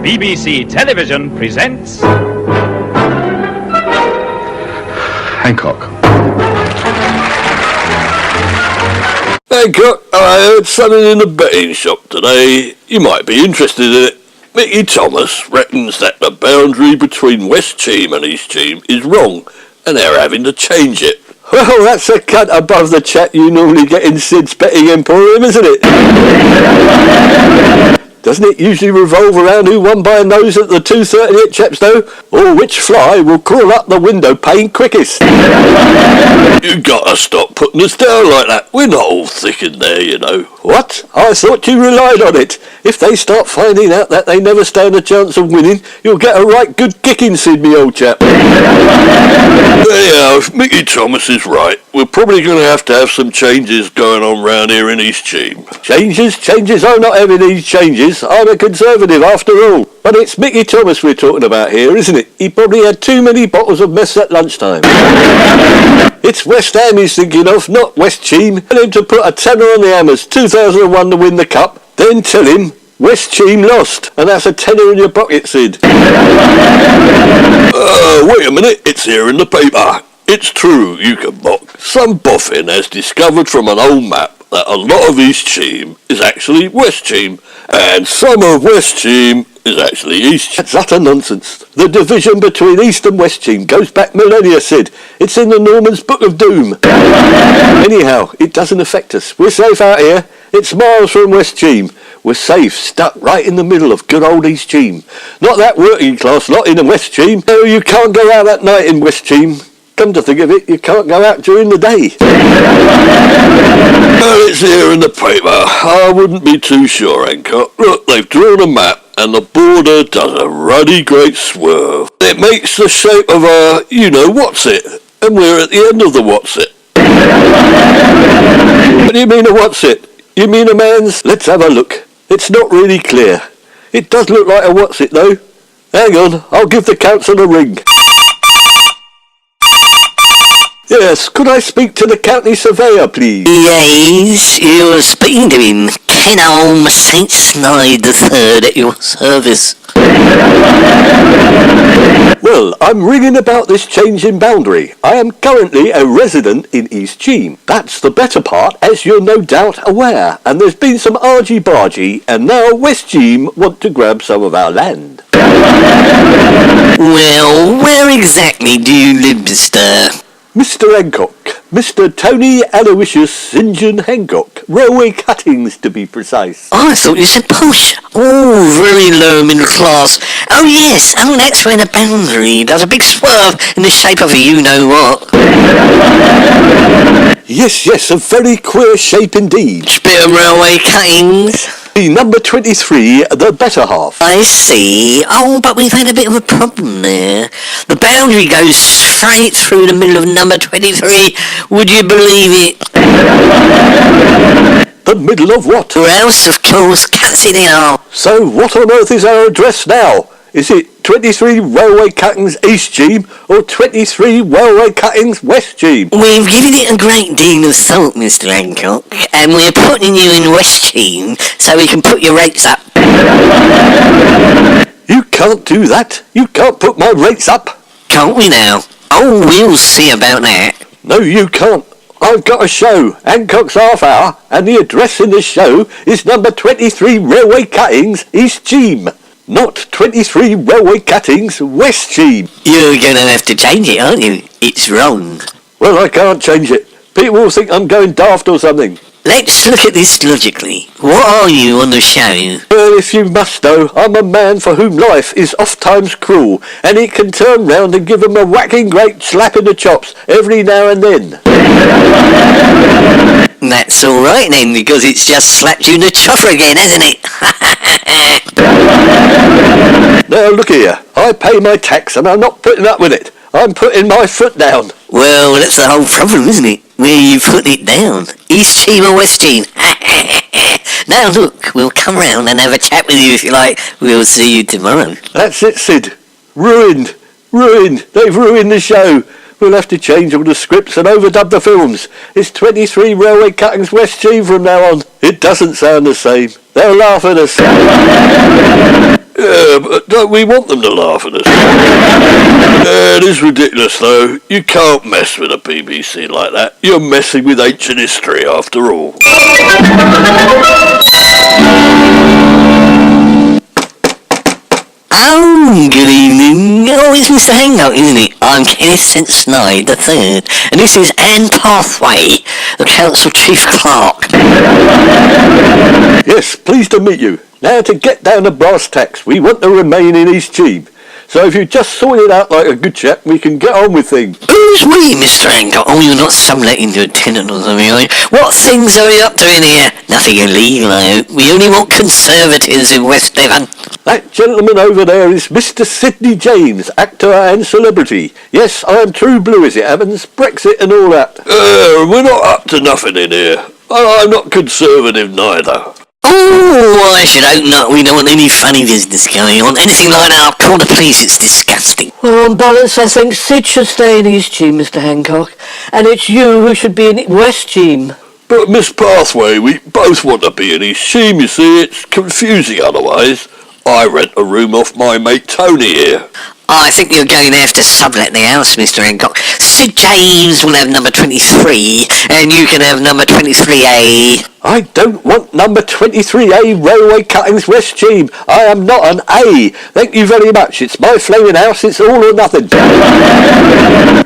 BBC Television presents... Hancock. Hancock, I heard something in the betting shop today. You might be interested in it. Mickey Thomas reckons that the boundary between West Cheam and East Cheam is wrong, and they're having to change it. Well, that's a cut above the chat you normally get in Sid's Betting Emporium, isn't it? Doesn't it usually revolve around who won by a nose at the 2:30 at Chepstow? Or which fly will crawl up the window pane quickest? You gotta stop putting us down like that. We're not all thick in there, you know. What? I thought you relied on it. If they start finding out that they never stand a chance of winning, you'll get a right good kicking, Sid, me old chap. Yeah, if Mickey Thomas is right, we're probably going to have some changes going on round here in East Cheam. Changes? I'm not having these changes. I'm a Conservative after all. But it's Mickey Thomas we're talking about here, isn't it? He probably had too many bottles of mess at lunchtime. It's West Ham he's thinking of, not West Cheam. Tell him to put a tenner on the Hammers 2001 to win the cup. Then tell him West Cheam lost, and that's a tenner in your pocket, Sid. Wait a minute, it's here in the paper. It's true, you can mock. Some boffin has discovered from an old map that a lot of East Cheam is actually West Cheam, and some of West Cheam is actually East Cheam. That's utter nonsense. The division between East and West Cheam goes back millennia, Sid. It's in the Norman's Book of Doom. Anyhow, it doesn't affect us. We're safe out here. It's miles from West Cheam. We're safe, stuck right in the middle of good old East Cheam. Not that working class lot in West Cheam. No, you can't go out at night in West Cheam. Come to think of it, you can't go out during the day. Well, it's here in the paper. I wouldn't be too sure, Hancock. Look, they've drawn a map, and the border does a ruddy great swerve. It makes the shape of a, what's-it, and we're at the end of the what's-it. What do you mean a what's-it? You mean a man's... Let's have a look. It's not really clear. It does look like a what's-it, though. Hang on, I'll give the council a ring. Yes, could I speak to the county surveyor, please? Yes, you're speaking to him. Ken Holmes, St. Snide III at your service. Well, I'm ringing about this change in boundary. I am currently a resident in East Cheam. That's the better part, as you're no doubt aware. And there's been some argy-bargy, and now West Cheam want to grab some of our land. Well, where exactly do you live, Mr. Hancock, Mr. Tony Aloysius St. John Hancock, railway cuttings to be precise. Oh, I thought you said posh. Oh, very low middle class. Oh yes, that's where the boundary does a big swerve in the shape of a you-know-what. Yes, a very queer shape indeed. Bit of railway cuttings. The number 23, the better half. I see. Oh, but we've had a bit of a problem there. The boundary goes straight through the middle of number 23. Would you believe it? The middle of what? Or else, of course, cuts it in half. So what on earth is our address now? Is it 23 Railway Cuttings East Cheam or 23 Railway Cuttings West Cheam? We've given it a great deal of thought, Mr. Hancock, and we're putting you in West Cheam so we can put your rates up. You can't do that. You can't put my rates up. Can't we now? Oh, we'll see about that. No, you can't. I've got a show, Hancock's Half Hour, and the address in the show is number 23 Railway Cuttings East Cheam. Not 23 Railway Cuttings West Cheam. You're going to have to change it, aren't you? It's wrong. Well, I can't change it. People will think I'm going daft or something. Let's look at this logically. What are you on the show? Well, if you must know, I'm a man for whom life is oft-times cruel, and it can turn round and give 'em a whacking great slap in the chops every now and then. That's all right then, because it's just slapped you in the chopper again, hasn't it? Now look here, I pay my tax and I'm not putting up with it. I'm putting my foot down. Well, that's the whole problem, isn't it? Where you put it down. East Cheam or West Cheam? Now look, we'll come round and have a chat with you if you like. We'll see you tomorrow. That's it, Sid. Ruined. They've ruined the show. We'll have to change all the scripts and overdub the films. It's 23 Railway Cuttings West Cheam from now on. It doesn't sound the same. They'll laugh at us. Yeah, but don't we want them to laugh at us? It is ridiculous, though. You can't mess with the BBC like that. You're messing with ancient history, after all. Oh, good evening. Oh, it's Mr. Hancock, isn't it? I'm Kenneth Snide III, and this is Anne Pathway, the Council Chief Clerk. Yes, pleased to meet you. Now to get down to brass tacks, we want to remain in East Cheam. So if you just sort it out like a good chap, we can get on with things. Who's we, Mr. Hancock? Oh, you're not subletting to a tenant or something, are you? What things are we up to in here? Nothing illegal, I hope. We only want conservatives in West Devon. That gentleman over there is Mr. Sid James, actor and celebrity. Yes, I am true blue as it happens, Brexit and all that. We're not up to nothing in here. I'm not conservative neither. Oh, I should hope not. We don't want any funny business going on. Anything like that, I'll call the police. It's disgusting. Well, on balance, I think Sid should stay in East Cheam, Mr. Hancock, and it's you who should be in West Cheam. But Miss Pathway, we both want to be in East Cheam, you see. It's confusing otherwise. I rent a room off my mate Tony here. I think you're going to have to sublet the house, Mr. Hancock. Sid James will have number 23, and you can have number 23A. I don't want number 23A Railway Cuttings West Cheam. I am not an A. Thank you very much. It's my flaming house. It's all or nothing.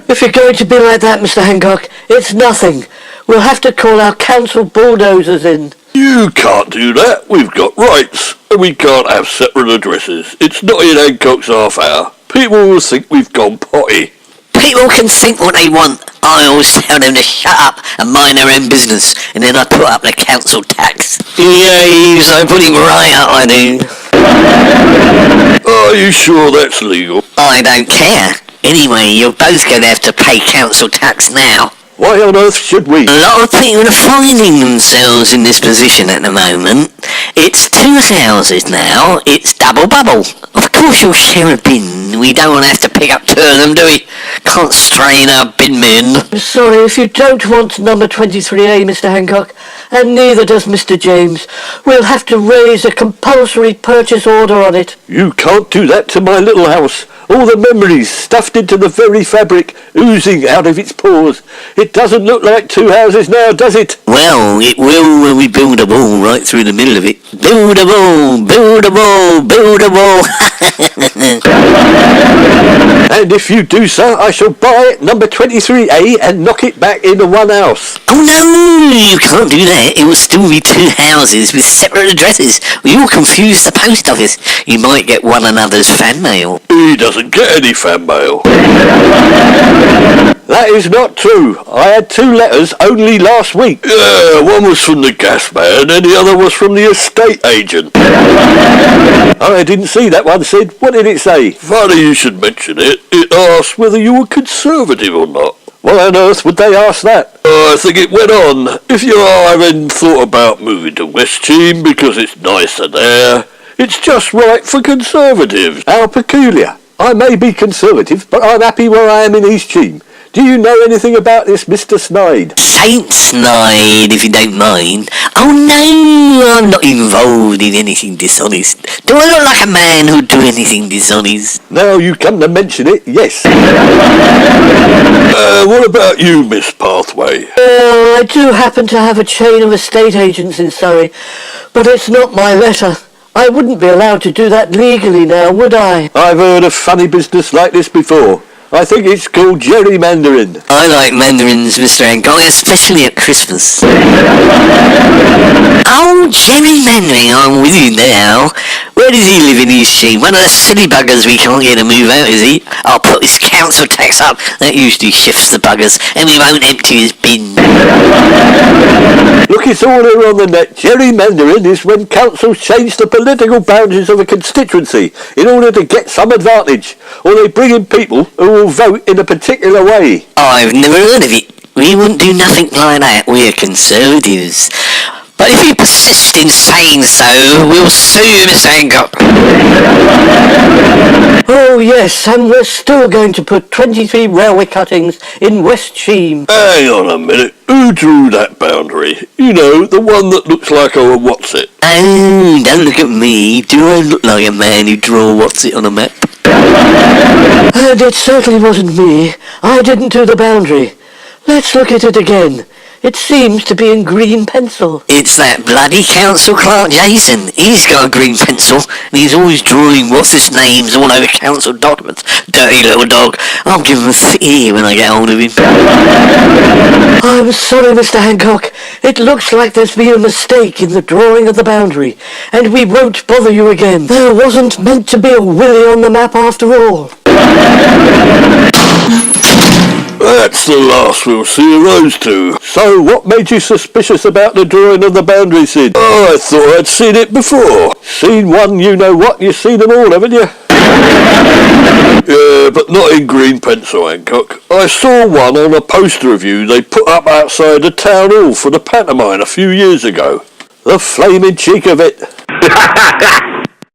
If you're going to be like that, Mr. Hancock, it's nothing. We'll have to call our council bulldozers in. You can't do that. We've got rights, and we can't have separate addresses. It's not in Hancock's half hour. People will think we've gone potty. People can think what they want. I always tell them to shut up and mind their own business, and then I put up the council tax. Yes, I put it right up, I do. Are you sure that's legal? I don't care. Anyway, you're both going to have to pay council tax now. Why on earth should we? A lot of people are finding themselves in this position at the moment. It's 2 houses now. It's double bubble. Of course you'll share a bin. We don't want to have to pick up 2 of them, do we? Can't strain our bin men. I'm sorry, if you don't want number 23A, Mr. Hancock, and neither does Mr. James, we'll have to raise a compulsory purchase order on it. You can't do that to my little house. All the memories stuffed into the very fabric, oozing out of its pores. It doesn't look like 2 houses now, does it? Well, it will when we build a wall right through the middle of it. Build a wall, build a wall, build a wall. And if you do so, I shall buy number 23A and knock it back into one house. Oh no, you can't do that. It will still be 2 houses with separate addresses. We all confuse the post office. You might get one another's fan mail. He doesn't get any fan mail. That is not true. I had 2 letters only last week. Yeah, one was from the gas man and the other was from the estate agent. I didn't see that one, Sid. What did it say? Funny you should mention it. It asked whether you were conservative or not. Why on earth would they ask that? I think it went on. If you are having thought about moving to West Cheam because it's nicer there, it's just right for conservatives. How peculiar. I may be conservative, but I'm happy where I am in East Cheam. Do you know anything about this, Mr. Snide? Saint Snide, if you don't mind. Oh no, I'm not involved in anything dishonest. Do I look like a man who'd do anything dishonest? Now you come to mention it, yes. What about you, Miss Pathway? I do happen to have a chain of estate agents in Surrey, but it's not my letter. I wouldn't be allowed to do that legally now, would I? I've heard of funny business like this before. I think it's called gerrymandering. I like mandarins, Mr. Hancock, especially at Christmas. Oh, gerrymandering, I'm with you now. Where does he live in East Cheam? One of the silly buggers we can't get to move out, is he? I'll put his council tax up. That usually shifts the buggers, and we won't empty his bin. Look, it's all here on the net. Gerrymandering is when councils change the political boundaries of a constituency in order to get some advantage, or they bring in people who will vote in a particular way. I've never heard of it. We wouldn't do nothing like that. We're conservatives. But if you persist in saying so, we'll sue you, Mr. Hancock. Oh yes, and we're still going to put 23 railway cuttings in West Cheam. Hang on a minute. Who drew that boundary? You know, the one that looks like a what's-it. Oh, don't look at me. Do I look like a man who draw what's-it on a map? And it certainly wasn't me. I didn't do the boundary. Let's look at it again. It seems to be in green pencil. It's that bloody council clerk Jason. He's got a green pencil, and he's always drawing what's-his-names all over council documents. Dirty little dog. I'll give him a fit ear when I get hold of him. I'm sorry, Mr. Hancock. It looks like there's been a mistake in the drawing of the boundary, and we won't bother you again. There wasn't meant to be a Willie on the map after all. That's the last we'll see of those two. So, what made you suspicious about the drawing of the boundary, Sid? Oh, I thought I'd seen it before. Seen one, you know what? You've seen them all, haven't you? Yeah, but not in green pencil, Hancock. I saw one on a poster of you they put up outside the town hall for the pantomime a few years ago. The flaming cheek of it.